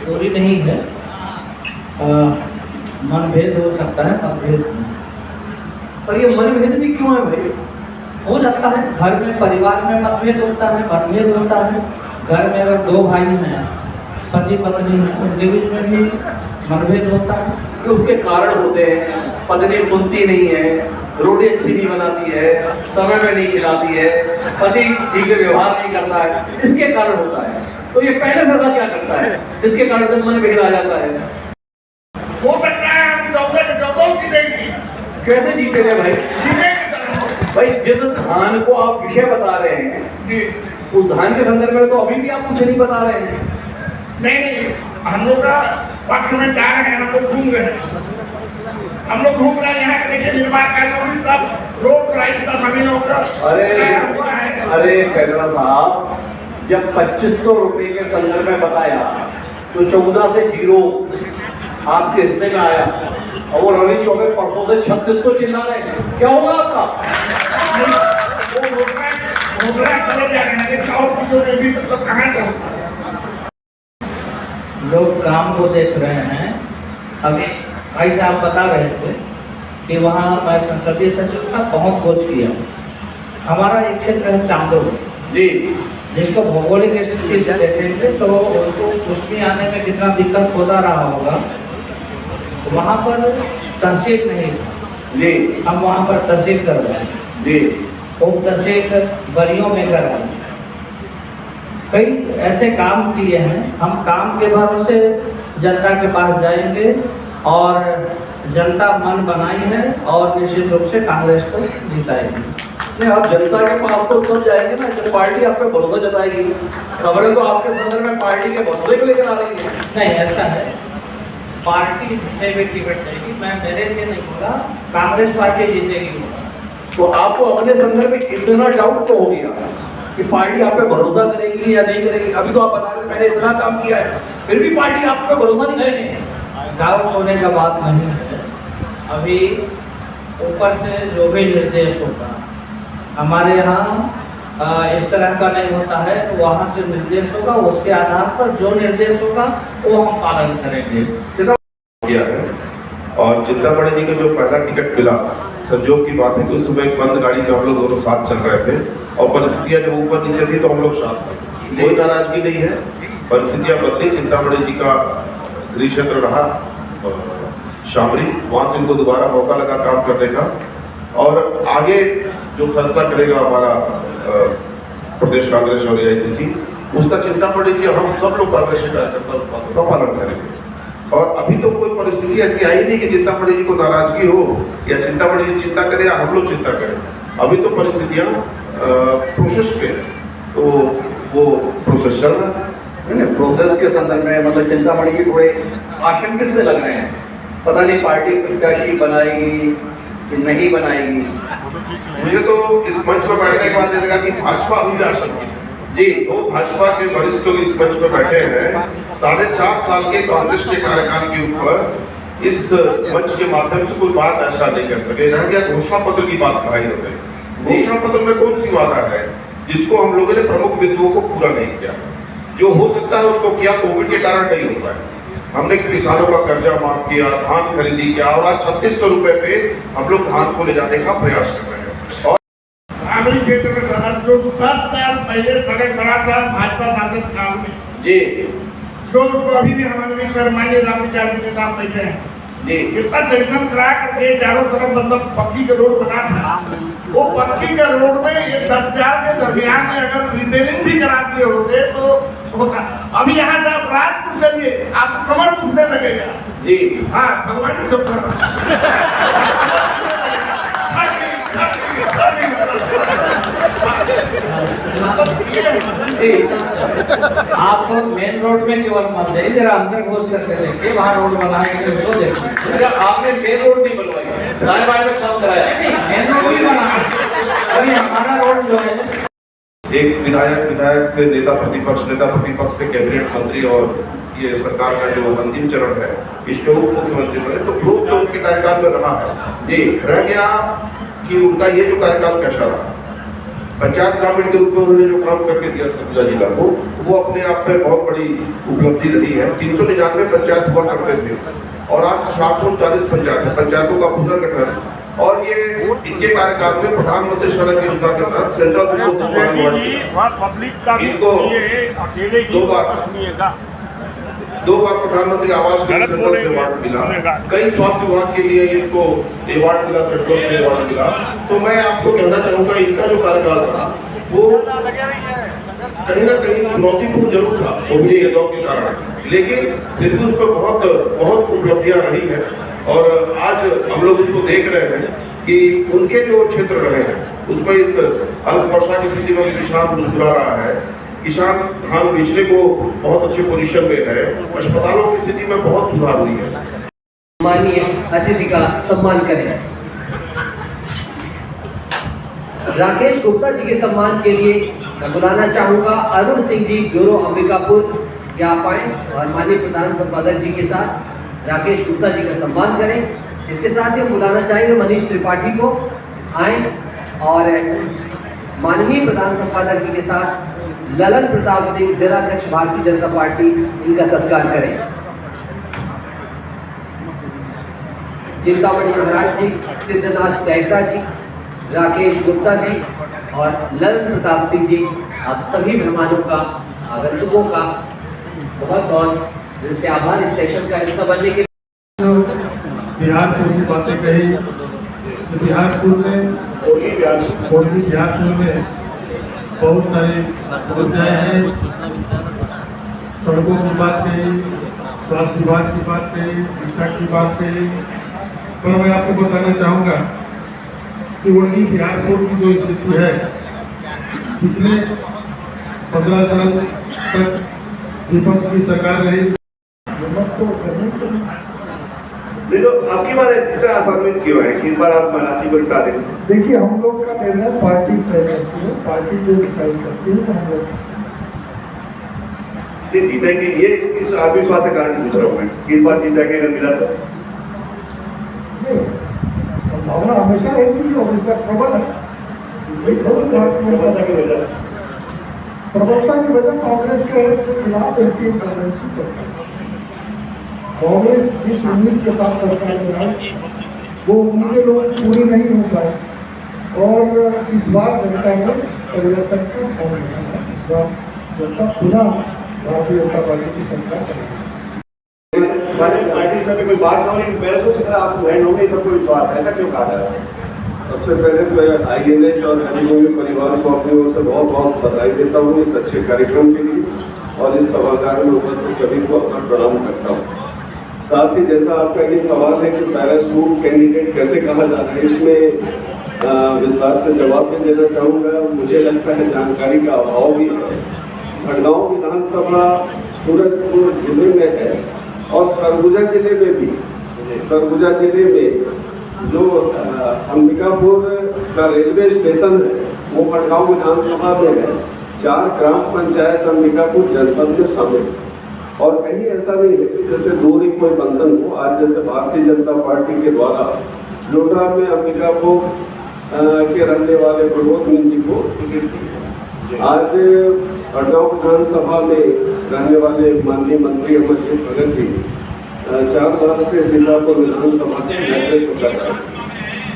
दूरी नहीं है, मनभेद हो सकता है, मतभेद। पर ये मनभेद भी क्यों है भाई? हो सकता है, घर में परिवार में मतभेद होता है, मतभेद होता है। घर में अगर 2 भाई हैं, पति पत्नी हैं, उनके बीच में भी मतभेद होता है। कि उसके कारण होते हैं, पत्नी सुनती नहीं है, रोटी अच्छी नहीं बनाती है, समय में नहीं खिलाती है, पति ठीक से व्यवहार नहीं करता है, इसके कारण होता है। तो ये पहले सरकार क्या करता है जिसके कारण से मनभेद आ जाता है? हो सकता है हम 14 की देंगे। कैसे जीतेंगे भाई? भाई जिस धान को आप विषय बता रहे हैं, उस धान के संदर्भ में तो अभी भी आप कुछ नहीं बता रहे हैं। नहीं, हम लोग का पक्ष में जा रहे हैं, हम लोग घूम रहे हैं, हम लोग घूम रहे हैं। यहाँ के देखिए निर्माण कार्यों में सब रोड राइट सब हमें लोग। अरे पैकरा साहब, जब 2500 रुपए के संदर्भ में बताया तो 14 से 0 आपके हिस्से में आया, और वो रवि चौबे परसों से 3600 चिल्ला रहे हैं। क्या होगा आपका? लोग काम को देख रहे हैं। अभी भाई साहब बता रहे थे कि वहाँ मैं संसदीय सचिव का बहुत खोज किया। हमारा एक क्षेत्र है चांदोड़ जी, जिसको भौगोलिक स्थिति से देखेंगे तो उनको उसमें आने में कितना दिक्कत होता रहा होगा। वहाँ पर तहसील नहीं जी, हम वहाँ पर तहसील कर रहे हैं जी खूब 10 बरियों में कराई। कई ऐसे काम किए हैं, हम काम के भरोसे जनता के पास जाएंगे और जनता मन बनाई है और निश्चित रूप से कांग्रेस को जिताएगी। नहीं, आप जनता के पास तो तब जाएंगे ना जब पार्टी आप पे भरोसा जताएगी। खबरें तो आपके संदर्भ में पार्टी के भरोसे को लेकर आ रही है। नहीं, ऐसा है, पार्टी जिसे भी टिकट देगी, मैं मेरे लिए नहीं बोला, कांग्रेस पार्टी जीतेगी बोला। तो आपको अपने संदर्भ में इतना डाउट तो हो गया कि पार्टी आप पे भरोसा करेगी या नहीं करेगी। अभी तो आप बता रहे मैंने इतना काम किया है, फिर भी पार्टी आप पे भरोसा नहीं करेगी। डाउट होने का बात नहीं है। अभी ऊपर से जो भी निर्देश होगा, हमारे यहाँ इस तरह का नहीं होता है, तो वहाँ से निर्देश होगा, उसके आधार पर जो निर्देश होगा वो हम पालन करेंगे। किया है और चिंतामणि जी को जो पहला टिकट मिला, संजोग की बात है कि उस समय एक बंद गाड़ी में हम लोग दोनों साथ चल रहे थे और परिस्थितियाँ जब ऊपर नीचे थी तो हम लोग साथ थे। कोई नाराजगी नहीं है, परिस्थितियाँ बदली। चिंतामणि जी का गृह क्षेत्र रहा शामरी, वहाँ से इनको दोबारा मौका लगा काम करने का और आगे जो फैसला करेगा हमारा प्रदेश कांग्रेस और AICC, उसका चिंतामणि जी हम सब लोग कांग्रेस के कार्यकर्ता उसका पालन करेंगे। और अभी तो कोई परिस्थिति ऐसी आई नहीं कि चिंतामणि जी को नाराजगी हो या चिंतामणि जी चिंता करें या हम लोग चिंता करें। अभी तो परिस्थितियाँ प्रोसेस पे, तो वो प्रोसेस चल रहा है। प्रोसेस के संदर्भ में मतलब चिंतामणि जी थोड़े आशंकित से लग रहे हैं, पता नहीं पार्टी प्रत्याशी बनाएगी कि नहीं बनाएगी। मुझे तो इस मंच पर बैठने के बाद ये लगा कि भाजपा अभी भी आशंकित है। जी, तो भाजपा के वरिष्ठ लोग इस मंच पर बैठे हैं, 4.5 साल के कांग्रेस के कार्यकाल के ऊपर इस मंच के माध्यम से कोई बात ऐसा नहीं कर सके। रह गया घोषणा पत्र की बात कही जाती है। घोषणा पत्र में कौन सी वादा है जिसको हम लोगों ने प्रमुख बिंदुओं को पूरा नहीं किया? जो हो सकता है उसको किया, कोविड के कारण नहीं हो पाया। हमने किसानों का कर्जा माफ किया, धान खरीदी किया और आज 3600 रुपए पे हम लोग धान को ले जाने का प्रयास कर रहे हैं। और ग्रामीण क्षेत्र में सड़क जो 10 साल पहले सड़क बना था भाजपा शासन काल में जी, जो उसको अभी भी हमारे माननीय राम विचार के नेता बैठे हैं जी, कितना सेक्शन करा करके चारों तरफ मतलब पक्की का रोड बना था। वो पक्की का रोड में ये 10 साल के दरमियान में अगर रिपेयरिंग भी करा दिए होते तो होता। अभी यहाँ से आप राजपुर चलिए, आपको कमर टूटने लगेगा जी। हाँ, भगवान की सब आप मेन रोड में केवल मत जाइए, जरा अंदर घुस करके देखिए, वहाँ रोड बनाएंगे उसको देखिए। आपने मेन रोड नहीं बनवाई, राजमार्ग में काम कराया, मेन रोड भी बना अभी हमारा रोड जो है। एक विधायक से नेता प्रतिपक्ष से कैबिनेट मंत्री और ये सरकार का जो अंतिम चरण है, इसके उप मुख्यमंत्री बने, तो ग्रोथ तो उनके कार्यकाल में रहा है जी। रह गया कि उनका ये जो कार्यकाल कैसा रहा। पंचायत ग्रामीण के रूप में उन्होंने जो काम करके दिया सरगुजा जिला को, वो अपने आप में बहुत बड़ी उपलब्धि रही है। 399 पंचायत हुआ करते थे और आज 739 पंचायतों का पुनर्गठन, और ये इनके कार्यकाल में प्रधानमंत्री सड़क योजना के तहत सेंट्रल इनको दो बार प्रधानमंत्री आवास सेंट्रल से अवार्ड मिला। कई स्वास्थ्य विभाग के लिए इनको अवार्ड मिला, सेंट्रल से अवार्ड मिला। तो मैं आपको कहना चाहूँगा, इनका जो कार्यकाल था वो कहीं ना कहीं चुनौतीपूर्ण जरूर था कोविड के दौर के कारण, लेकिन फिर भी उस पर बहुत उपलब्धियां रही हैं। और आज हम लोग उसको देख रहे हैं कि उनके जो क्षेत्र रहे हैं उसमें इस अल्प वर्षा की स्थिति में किसान मुस्कुरा रहा है, किसान धान बेचने को बहुत अच्छे पोजीशन में है, अस्पतालों की स्थिति में बहुत सुधार हुई है। माननीय अतिथि का सम्मान करें। राकेश गुप्ता जी के सम्मान के लिए मैं बुलाना चाहूंगा अरुण सिंह जी, ब्यूरो अंबिकापुर या पाएं, और माननीय प्रधान संपादक जी के साथ राकेश गुप्ता जी का सम्मान करें। इसके साथ ही हम बुलाना चाहेंगे मनीष त्रिपाठी को, आए, और माननीय प्रधान संपादक जी के साथ ललन प्रताप सिंह, जिलाध्यक्ष भारतीय जनता पार्टी, इनका सत्कार करें। चिंतामणि महाराज जी, सिद्धनाथ कैकरा जी, राकेश गुप्ता जी और ललन प्रताप सिंह जी, आप सभी मेहमानों का, आगंतुकों का बहुत बहुत दिल से आभार इस सेशन का हिस्सा बनने के लिए। बिहारपुर की बातें कही, बिहारपुर में कोटली बिहारपुर में बहुत सारी समस्याएं हैं। सड़कों की बात कही, स्वास्थ्य विभाग की बात कही, शिक्षा की बात कही, पर मैं आपको बताना चाहूँगा कि कोटली बिहारपुर की जो स्थिति है, पिछले 15 साल तक विपक्ष की सरकार रही, हिम्मत तो करनी चाहिए। नहीं तो आपकी बार इतना असमित क्यों है कि इस बार आप मराठी को हटा दें? देखिए, हम लोग का निर्णय पार्टी तय करती है, पार्टी जो डिसाइड करती है हम लोग जीतेंगे। ये इस आत्मविश्वास के कारण पूछ रहा हूँ मैं कि इस बार जीतेंगे अगर मिला तो। संभावना हमेशा रहती है और इसका प्रबल है। प्रबलता की वजह कांग्रेस के खिलाफ एंटी इंकम्बेंसी करता है। कांग्रेस जिस उम्मीद के साथ सरकार में आई, वो उम्मीदें लोग पूरी नहीं हो पाए और इस बार जनता ने परिवर्तन का ठान लिया है। इस बार जनता पुनः भारतीय जनता पार्टी की सरकार करेगी। पार्टी में कोई बात ना हो, लेकिन पैरसों की तरह आप हैंड होंगे, इसका कोई बात है, ऐसा क्यों कहा जा रहा है? सबसे पहले तो INH और हरिभूमि परिवार को अपनी ओर से बहुत बहुत बधाई देता हूँ इस अच्छे कार्यक्रम के लिए और इस सभागार में उपस्थित सभी को अपना प्रणाम करता हूँ। साथ ही जैसा आपका ये सवाल है कि पैराशूट कैंडिडेट कैसे कहा जाता है, इसमें विस्तार से जवाब भी देना चाहूँगा। मुझे लगता है जानकारी का अभाव भी है। भड़गांव विधानसभा सूरजपुर जिले में है और सरगुजा जिले में भी। सरगुजा जिले में जो अंबिकापुर का रेलवे स्टेशन है वो भड़गांव विधानसभा में है। 4 ग्राम पंचायत अंबिकापुर जनपद में शामिल है और कहीं ऐसा नहीं है कि जैसे दूर ही कोई बंधन हो। आज जैसे भारतीय जनता पार्टी के द्वारा लोटरा में अंबिकापुर के रहने वाले प्रमोद मीन जी को टिकट दी। आज भड़गांव विधानसभा में रहने वाले माननीय मंत्री अमरजीत भगत जी 4 वर्ष से सीतापुर विधानसभा के नेतृत्व कर रहे हैं।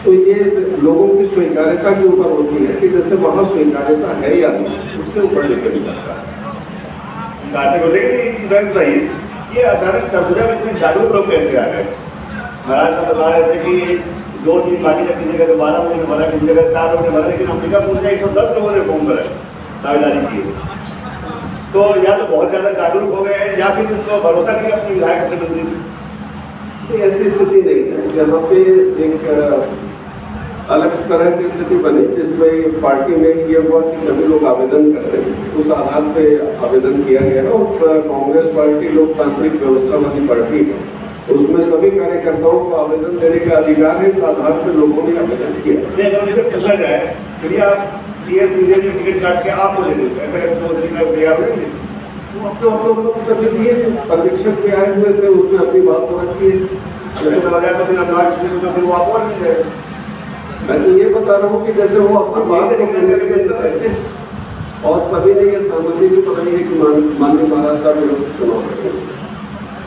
तो ये लोगों की स्वीकार्यता के ऊपर होती है कि जैसे वहाँ स्वीकार्यता है या नहीं, उसके ऊपर डिपेंड करता है। बताइए, ये अचानक सरगुजा में इतने जागरूक लोग कैसे आ गए? महाराज का बता रहे थे कि 2-3 बाकी जब की जगह 12 लोगों ने भरा, किसी जगह 4 लोगों ने भरा, लेकिन अंबिकापुर में 110 लोगों ने फॉर्म भरा, दावेदारी की। तो या तो बहुत ज़्यादा जागरूक हो गए हैं या फिर उनको भरोसा नहीं अपनी विधायक अपने मंत्री। ऐसी स्थिति नहीं है। यहाँ पे एक अलग तरह की स्थिति बनी जिसमें पार्टी में ये हुआ कि सभी लोग आवेदन करते हैं, उस आधार पे आवेदन किया गया और कांग्रेस पार्टी लोकतांत्रिक व्यवस्था वाली पार्टी है, उसमें सभी कार्यकर्ताओं को आवेदन देने का अधिकार है। इस आधार पर लोगों ने आवेदन किया। अगर उनसे पूछा जाए फिर आप TS इंडिया की टिकट काट के आपको दे देते हैं, तैयार हो गए? वो अपने लोग सभी दिए पर्यवेक्षक के आए हुए थे, उसमें अपनी बात हो रखी है। तो फिर वो आपको नहीं जाएगा। मैं तो ये बता रहा हूँ कि जैसे वो अपनी बात को करते हैं और सभी ने ये सहमति भी बताई है कि माननीय महाराज साहब व्यवस्थित चुनाव करेंगे।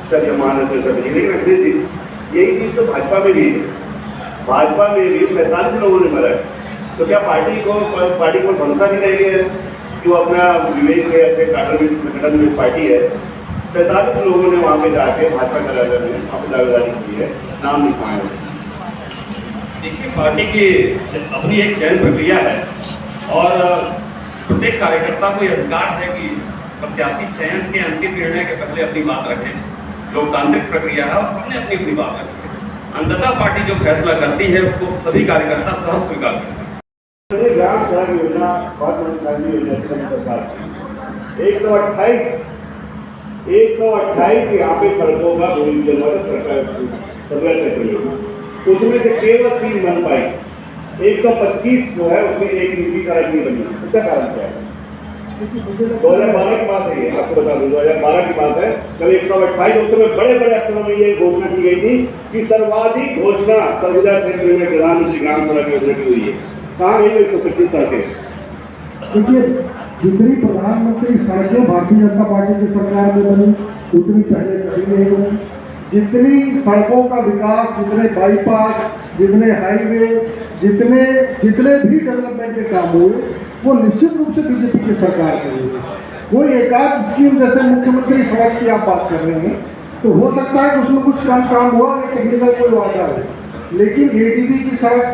चलिए मान लेते सभी, लेकिन अखिलेश जी यही चीज़ तो भाजपा में भी है। भाजपा में भी 47 लोगों ने भरा है, तो क्या पार्टी को भरोसा नहीं रह गया है कि वो अपना विवेक से अपने संगठन में पार्टी है? 47 लोगों ने वहाँ पे जाके भाजपा कार्यालय में अपनी दावेदारी की है, नाम लिखवाए। देखिए, पार्टी की अपनी एक चयन प्रक्रिया है और प्रत्येक कार्यकर्ता को यह अधिकार है कि प्रत्याशी चयन के अंतिम निर्णय के पहले अपनी बात रखें। लोकतांत्रिक प्रक्रिया है और सबने अपनी अपनी बात रखी है। अंततः पार्टी जो फैसला करती है उसको सभी कार्यकर्ता सहज स्वीकार करते हैं। ग्राम सड़क योजना योजना 128 यहाँ पे सड़कों का भूमिपूजन हुआ सरकार, उसमें से केवल 3 बन पाई। 125 जो है उसमें एक नीति सड़क नहीं बनी। उसका कारण क्या है? 2012 की बात है, आपको बता दूं 2012 की बात है, जब 128 उस समय बड़े बड़े अक्षरों में ये घोषणा की गई थी कि सर्वाधिक घोषणा सरगुजा क्षेत्र में प्रधानमंत्री ग्राम सड़क योजना की हुई है। कहाँ गई 125 सड़कें? देखिए, जितनी प्रधानमंत्री सड़कें भारतीय जनता पार्टी की सरकार में बनी उतनी पहले कभी नहीं बनी। जितनी सड़कों का विकास, जितने बाईपास, जितने हाईवे, जितने भी डेवलपमेंट के काम हुए वो निश्चित रूप से बीजेपी की सरकार के हुए। कोई एकाध स्कीम जैसे मुख्यमंत्री सड़क की आप बात कर रहे हैं तो हो सकता है कि उसमें कुछ कम काम हुआ, टेक्निकल कोई वादा हो, लेकिन ADB की सड़क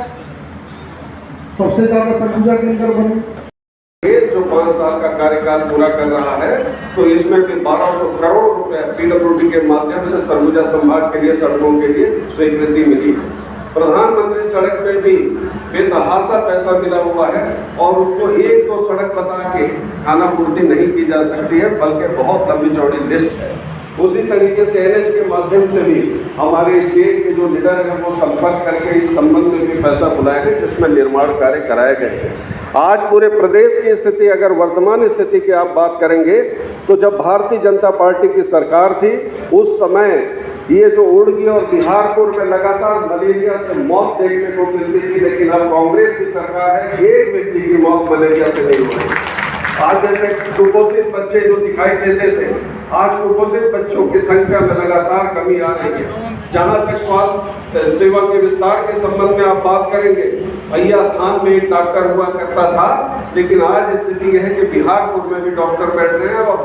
सबसे ज्यादा सरगुजा के अंदर बनी। ये जो 5 साल का कार्यकाल पूरा कर रहा है तो इसमें भी 1200 करोड़ रुपए पीडब्ल्यूडी के माध्यम से सरगुजा संभाग के लिए सड़कों के लिए स्वीकृति मिली है। प्रधानमंत्री सड़क पे भी बेतहाशा पैसा मिला हुआ है और उसको एक दो सड़क बता के खाना पूर्ति नहीं की जा सकती है, बल्कि बहुत लंबी चौड़ी लिस्ट है। उसी तरीके से एनएच के माध्यम से भी हमारे स्टेट के जो लीडर हैं वो संपर्क करके इस संबंध में भी पैसा बुलाए गए, जिसमें निर्माण कार्य कराए गए। आज पूरे प्रदेश की स्थिति, अगर वर्तमान स्थिति की आप बात करेंगे तो जब भारतीय जनता पार्टी की सरकार थी उस समय ये जो उड़गी और बिहारपुर में लगातार मलेरिया से मौत देखने को मिलती थी, लेकिन अब कांग्रेस की सरकार है, एक व्यक्ति की मौत मलेरिया से नहीं हो रही। आज जैसे कुपोषित बच्चे जो दिखाई देते थे, आज कुपोषित बच्चों की संख्या में लगातार कमी आ रही है। जहां तक स्वास्थ्य सेवा के विस्तार के संबंध में आप बात करेंगे, भैया थान में एक डॉक्टर हुआ करता था, लेकिन आज स्थिति यह है कि बिहारपुर में भी डॉक्टर बैठ रहे हैं और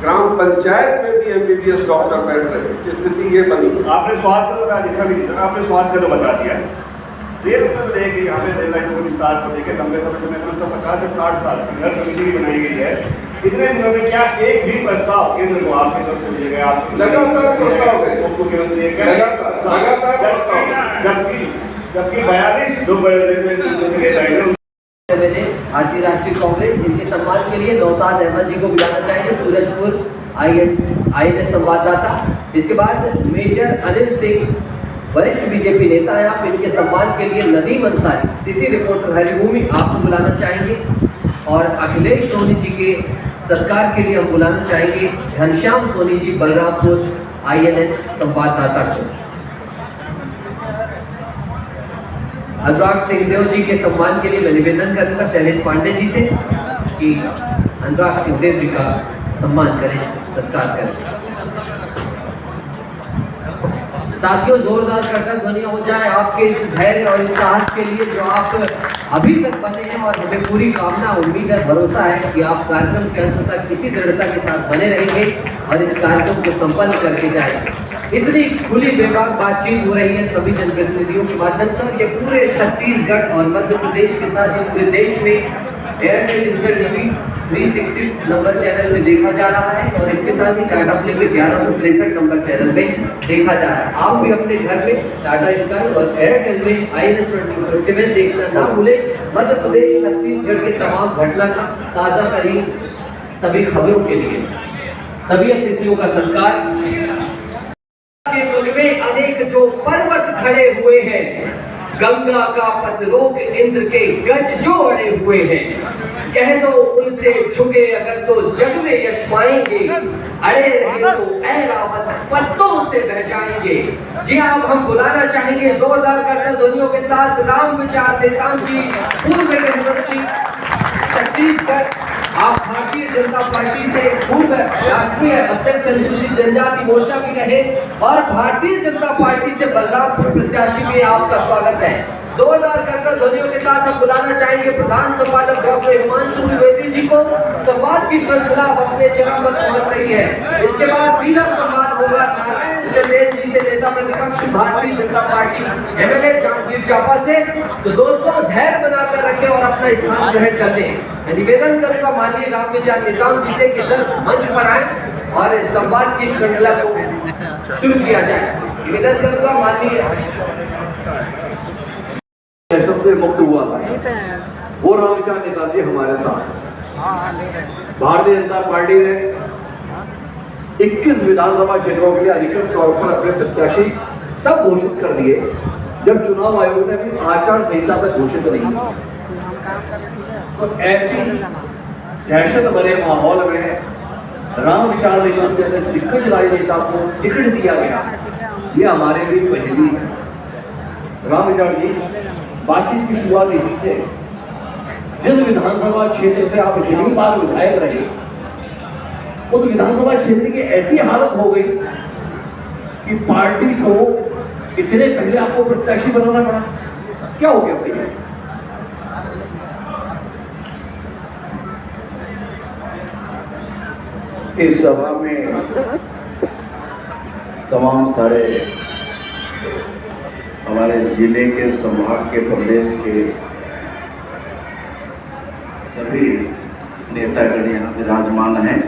ग्राम पंचायत में भी एमबीबीएस डॉक्टर बैठ रहे हैं। स्थिति ये बनी। आपने स्वास्थ्य का बता दिया, आपने स्वास्थ्य का तो बता दिया। रेल में देखें, यहाँ पे रेल लाइनों के विस्तार को देखें, लंबे समय से मैं समझता 50 से 60 साल संघर्ष समिति भी बनाई गई है। इतने दिनों में क्या एक भी प्रस्ताव केंद्र को आपकी तरफ से मिल गया? आप लगातार प्रस्ताव है, उप मुख्यमंत्री जबकि 42 जो रेल लाइनें मैंने भारतीय राष्ट्रीय कांग्रेस इनके सम्मान के लिए नौशाद अहमद जी को बुलाना चाहिए, सूरजपुर INS संवाददाता। इसके बाद मेजर अनिल सिंह वरिष्ठ बीजेपी नेता है, आप इनके सम्मान के लिए नदीम अंसारी सिटी रिपोर्टर हरिभूमि आपको बुलाना चाहेंगे, और अखिलेश सोनी जी के सत्कार के लिए हम बुलाना चाहेंगे घनश्याम सोनी जी बलरामपुर INH संवाददाता को। अनुराग सिंहदेव जी के सम्मान के लिए मैं निवेदन करूंगा शैलेश पांडे जी से कि अनुराग सिंहदेव जी का सम्मान करें, सत्कार करें। साथियों, जोरदार करतब ध्वनि हो जाए आपके इस धैर्य और इस साहस के लिए जो आप अभी तक बने हैं, और हमें पूरी कामना, उम्मीद है, भरोसा है कि आप कार्यक्रम के अंत तक इसी दृढ़ता के साथ बने रहेंगे और इस कार्यक्रम को संपन्न करके जाएंगे। इतनी खुली बेबाक बातचीत हो रही है सभी जनप्रतिनिधियों के माध्यम से। ये पूरे छत्तीसगढ़ और मध्य प्रदेश के साथ ही पूरे देश में Airtel digital TV 366 number channel में देखा जा रहा है, और इसके साथ ही टाटा प्ले पे 1163 नंबर चैनल में देखा जा रहा है। आप भी अपने घर में टाटा स्काई और एयरटेल में INS 24/7 देखना ना भूले। मध्य प्रदेश छत्तीसगढ़ के तमाम घटना का ताज़ा तरीन सभी खबरों के लिए सभी अतिथियों का सत्कार। के मुल्क में अनेक जो पर्वत खड़े हुए हैं, गंगा का पथ रोक इंद्र के गज जो अड़े हुए हैं, कह दो उनसे झुके अगर तो जग में यश पाएंगे, अड़े रहे तो ऐरावत पत्तों से बह जाएंगे। जी आप हम बुलाना चाहेंगे जोरदार करतब ध्वनियों के साथ राम विचार नेताओं जी, पूर्व गृहमंत्री छत्तीसगढ़, आप भारतीय जनता पार्टी से पूर्व राष्ट्रीय अध्यक्ष अनुसूचित जनजाति मोर्चा भी रहे और भारतीय जनता पार्टी से बलरामपुर प्रत्याशी भी, आपका स्वागत है। जोरदार करतब ध्वनियों के साथ हम बुलाना चाहेंगे प्रधान संपादक डॉक्टर हिमांशु द्विवेदी जी को। संवाद की श्रृंखला अपने चरम पर पहुंच रही है। इसके बाद सीधा संवाद होगा नारायण चंदेल जी से, नेता प्रतिपक्ष भारतीय जनता पार्टी MLA जांजगीर चांपा से। तो दोस्तों, धैर्य बनाकर रखें और अपना स्थान ग्रहण कर लें। मैं निवेदन करूंगा माननीय राम विचार नेताओं जी से कि सर मंच पर आए और संवाद की श्रृंखला को शुरू किया जाए। निवेदन करूंगा माननीय से मुक्त हुआ था वो राम विचार नेताजी हमारे साथ। भारतीय जनता पार्टी ने 21 विधानसभा क्षेत्रों के लिए अधिकृत तौर पर अपने प्रत्याशी तब घोषित कर दिए जब चुनाव आयोग ने अभी आचार संहिता तक घोषित नहीं। तो ऐसी दहशत भरे माहौल में राम विचार नेता जैसे दिग्गज राजनेता को टिकट दिया गया, ये हमारे लिए पहली है। राम विचार जी, बातचीत की शुरुआत इसी से, जिस विधानसभा क्षेत्र से आप इतनी बार विधायक रहे, उस विधानसभा क्षेत्र की ऐसी हालत हो गई कि पार्टी को इतने पहले आपको प्रत्याशी बनाना पड़ा। क्या हो गया भैया? इस सभा में तमाम सारे हमारे जिले के, संभाग के, प्रदेश के सभी नेतागण यहाँ विराजमान हैं।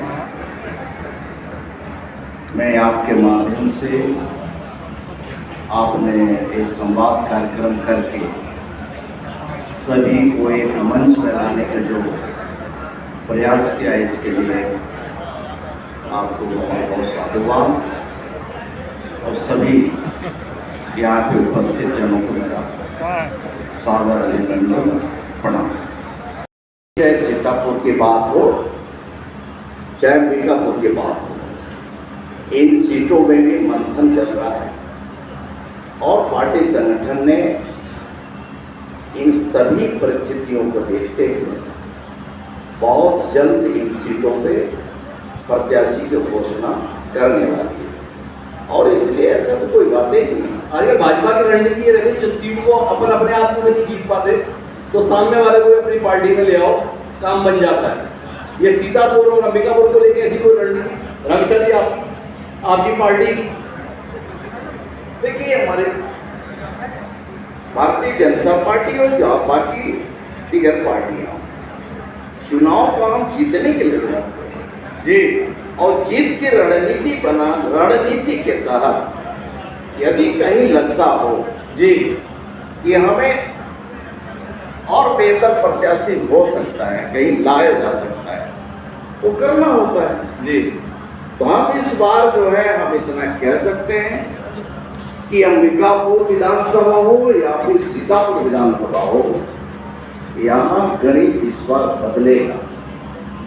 मैं आपके माध्यम से आपने एक संवाद कार्यक्रम करके सभी को एक मंच पर लाने का जो प्रयास किया है, इसके लिए आपको बहुत बहुत साधुवाद और सभी यहाँ पे उपस्थित जनों को मेरा सादर अभिनंदन प्रणाम। चाहे सीतापुर की बात हो, चाहे अंबिकापुर की बात हो, इन सीटों में भी मंथन चल रहा है और पार्टी संगठन ने इन सभी परिस्थितियों को देखते हुए बहुत जल्द इन सीटों पे प्रत्याशी की घोषणा करने वाली है और इसलिए ऐसा तो कोई बातें नहीं। अगर भाजपा की रणनीति ये रही जिस सीट को अपन अपने आप में नहीं जीत पाते तो सामने वाले को अपनी पार्टी में ले आओ, काम बन जाता है। ये सीतापुर और अंबिकापुर को लेकर ऐसी कोई रणनीति रंग चली आपकी पार्टी की? देखिए, हमारे भारतीय जनता पार्टी और जो बाकी दिगर पार्टियां चुनाव को हम जीतने के लिए लड़ते हैं जी, और जीत की रणनीति के तहत यदि कहीं लगता हो जी कि हमें और बेहतर प्रत्याशी हो सकता है, कहीं लाया जा सकता है, तो करना होता है जी। तो हम इस बार जो है हम इतना कह सकते हैं कि अंबिकापुर विधानसभा हो या फिर सीतापुर विधानसभा हो, यहाँ गणित इस बार बदलेगा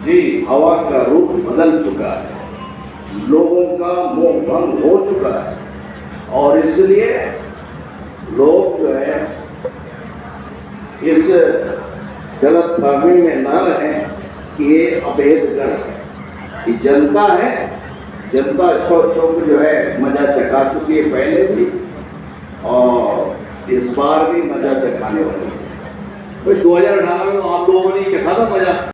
जी। हवा का रुख बदल चुका है, लोगों का मोह भंग हो चुका है और इसलिए लोग जो है इस गलतफहमी में न रहें कि ये अभेद गण है। कि जनता है, जनता छो जो है मजा चखा चुकी है पहले भी और इस बार भी मजा चखाने वाली है। 2018 में तो आप लोगों ने चखा था मजा।